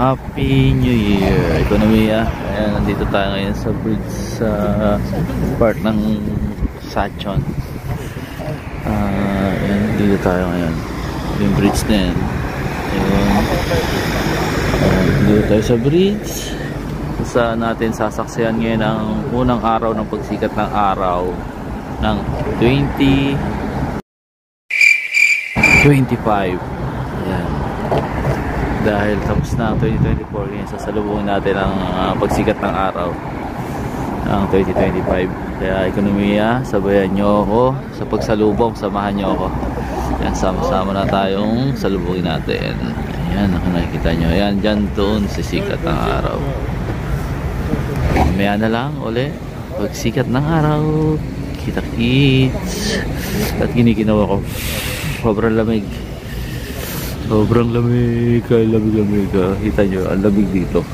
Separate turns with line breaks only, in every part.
Happy New Year, Ekonomiya. Ayan, nandito tayo ngayon sa bridge sa part ng Sachon. Ayan, dito tayo ngayon. Yung bridge na yan. Ayan, dito tayo sa bridge. Saan natin sasaksihan ngayon ang unang araw ng pagsikat ng araw ng 2025. Ayan. Dahil tapos na ang 2024, ngayon sasalubungin natin ang pagsikat ng araw ng 2025. Kaya Ekonomiya, sabayan nyo ako sa pagsalubong, samahan nyo ako. Yan, sama-sama na tayong salubungin natin. Ayan, nakikita nyo. Ayan, dyan doon sisikat ng araw. Mamaya na lang uli, pagsikat ng araw, kita-kits. At ginikinaw ako. Sobrang lamig. Sobrang lamig. Kaya lamig-lamig. Kita nyo, ang lamig dito.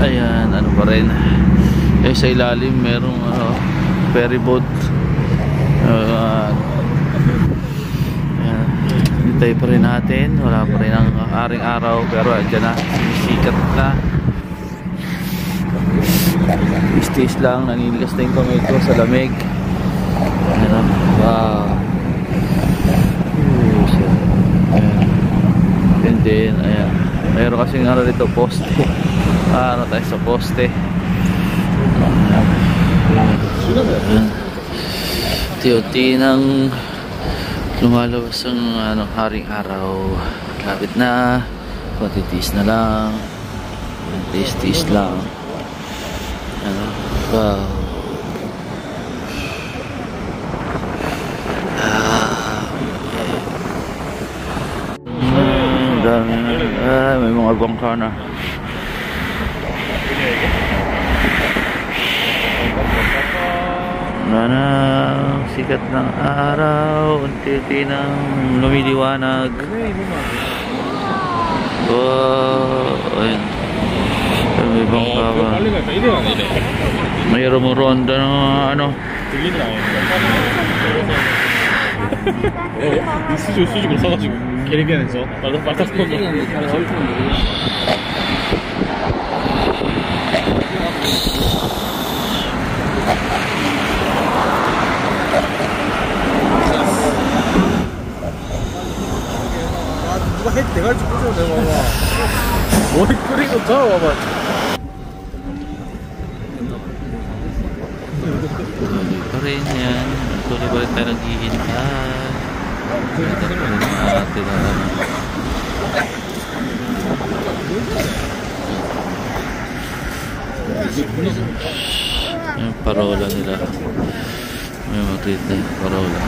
Ayan, ano pa rin. Sa ilalim merong ferry boat. Ayan, hintay pa rin natin. Wala pa rin ang aring araw, pero andyan na, sisikat na. Stage lang, naninigas na yung kamay ko sa lamig. Ayan, wow. Ayan. And then, ayan, mayroon kasing dito, poste. Ano tayo sa poste. Tiyoti ng lumalabas ang haring araw. Lapit na. Patitis na lang. Tis-tis lang. Wow. Dami na. May mga bangka na. Sikat ng araw, unti-unti nang lumiliwanag. Ayun. May bangka ba? May rumuronda ng ano.
수직으로 써가지고 캐리비안에서 말타스폰도 누가 해 대가리 좀 끄죠 내가 봐봐 머리 끄리고 저 봐봐
Tuloy pa rin yan. Tuloy pa rin tayo naghihintay. Ito pa rin natin yung parola nila. May makita parola.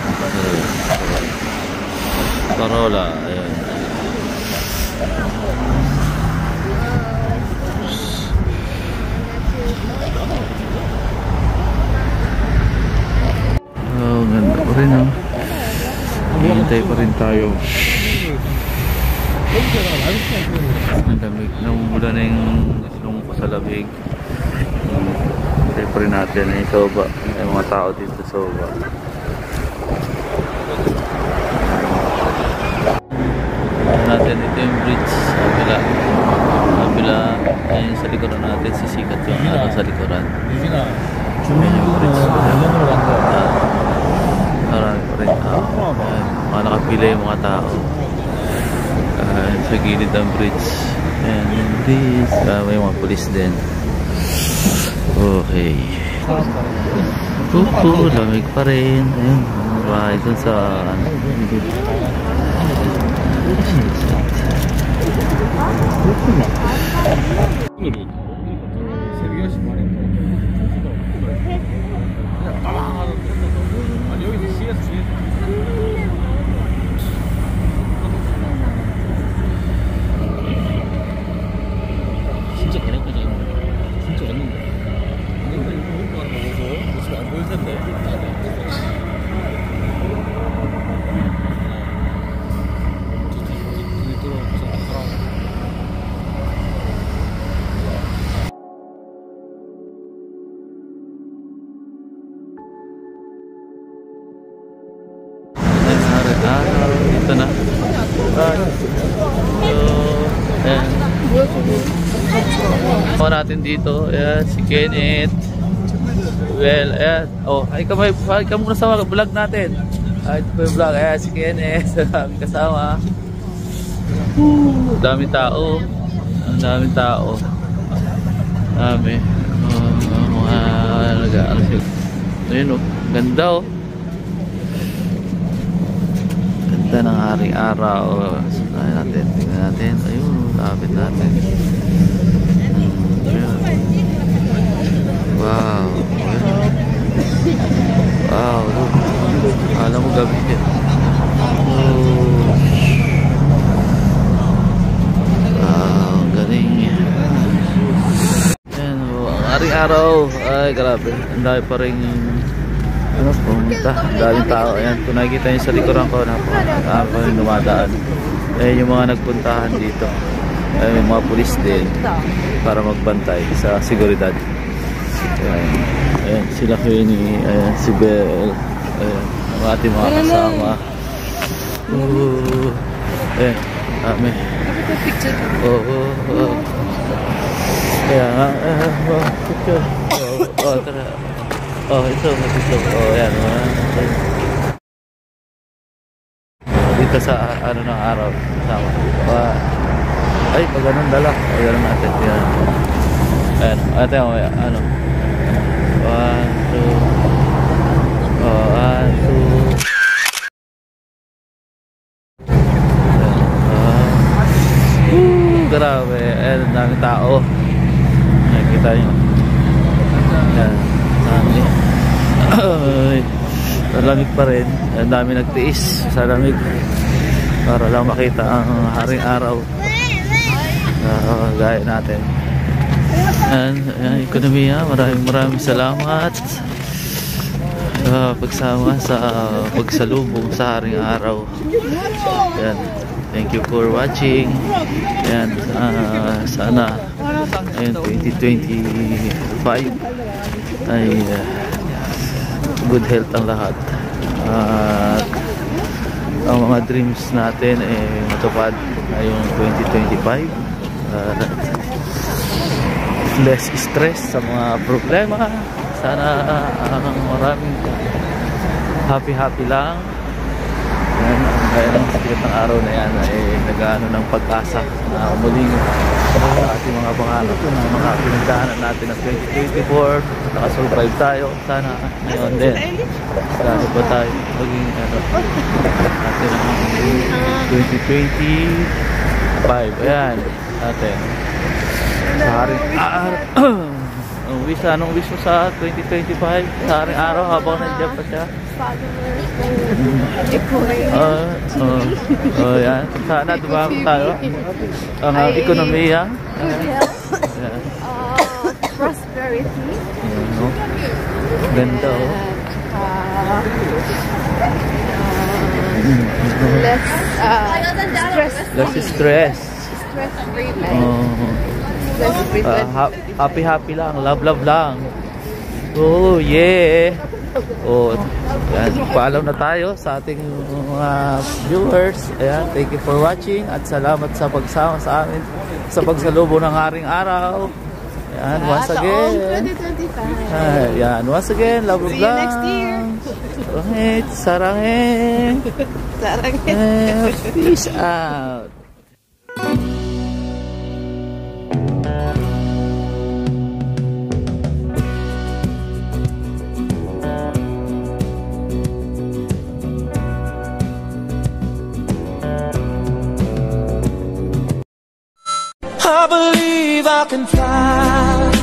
Parola. Ayan. Ganda pa rin hintay pa rin tayo. Ang lamig ng mula na yung islong ko sa lamig. Hintay pa rin natin yung soba. May mga tao dito sa soba. Natin ito yung bridge sa kabila. Ayun sa likuran natin, sisikat yung araw sa likuran. Ayan yung bridge. Marami pa rin tao. Ayan, mga nakapila yung mga tao. Sa gilid ng bridge. Ayan yung bridge. May mga pulis din. Okay. Lamig pa rin. Ayan, bahay dun sa ano.
seriously 말했고 아니 여기서 CS 진짜 개나까지 진짜 왔는데 근데 이거 못 가는 거 보소 지금 안 보일 텐데
Dito na. So, natin dito. Ayan, si Kenneth. Well, ayan. Oh, ay ka muna sa vlog natin. Ay, ito pa yung vlog. Ayan, si Kenneth. Daming kasama. Daming tao. Ang daming tao. Dami. Ano siya. Ayun, oh. Ganda, oh. Ganda ng haring araw. Tingnan natin. Ayun, lapit natin. Wow. Wow, look. Alam mo gabi yan. Wow, galing. Ayan, ang haring araw. Ay, grabe. Ang dami pa rin pumunta. Ang daming tao. Ayan, kung nakikita nyo sa likuran ko, napakami pa rin dumadaan. Ayan yung mga nagpuntahan dito. Ayan yung mga pulis din para magbantay sa seguridad. Ayan sila Kenny. Ayan si Bel. Ayan ang ating mga kasama. Ayan kami. Ayan picture. Tara. Ito ayan. Dito sa ano ng araw sama. Ay, pag ganun dala. Ayan natin. Ayan. Ayan. Ate mo ano. 1, 2. Grabe. Ayan, ang daming tao. Nakikita nyo. Ayan. Ang lamig pa rin. Ang dami nagtiis sa lamig para lang makita ang haring araw. Gaya natin. Ayan, ekonomiya. Maraming salamat pagsama sa pagsalubong sa haring araw. Ayan. Thank you for watching. Ayan, sana ayan, 2025 ay good health ang lahat. At ang mga dreams natin ay matupad ngayong 2025. Less stress sa mga problema. Sana maraming happy lang. Yan, kaya ng sikat ng araw na yan ay nag-ano ng pag-asa na muling ating mga pangarap na mga pinagdaanan natin ng 2024. Nakasurvive tayo. Sana ngayon din lalo pa tayo maging natin ang 2025. Ayan natin sa haring anong wish mo sa 2025 sa haring araw habang nandiyan pa siya? Yan. Sana dumami tayo ang ekonomiya.
Prosperity.
Ganda, oh. Less stress.
Stress-free life.
Happy lang, love lang. Oh yeah. Oh, yan, paalam na tayo sa ating mga viewers. Ayan, thank you for watching at salamat sa pagsama sa amin sa pagsalubong ng haring araw. Yan, once again.
Taong 2025.
Yan, once again, love
See you next year.
Sarangin.
Sarangin.
Peace out.
I believe I can fly.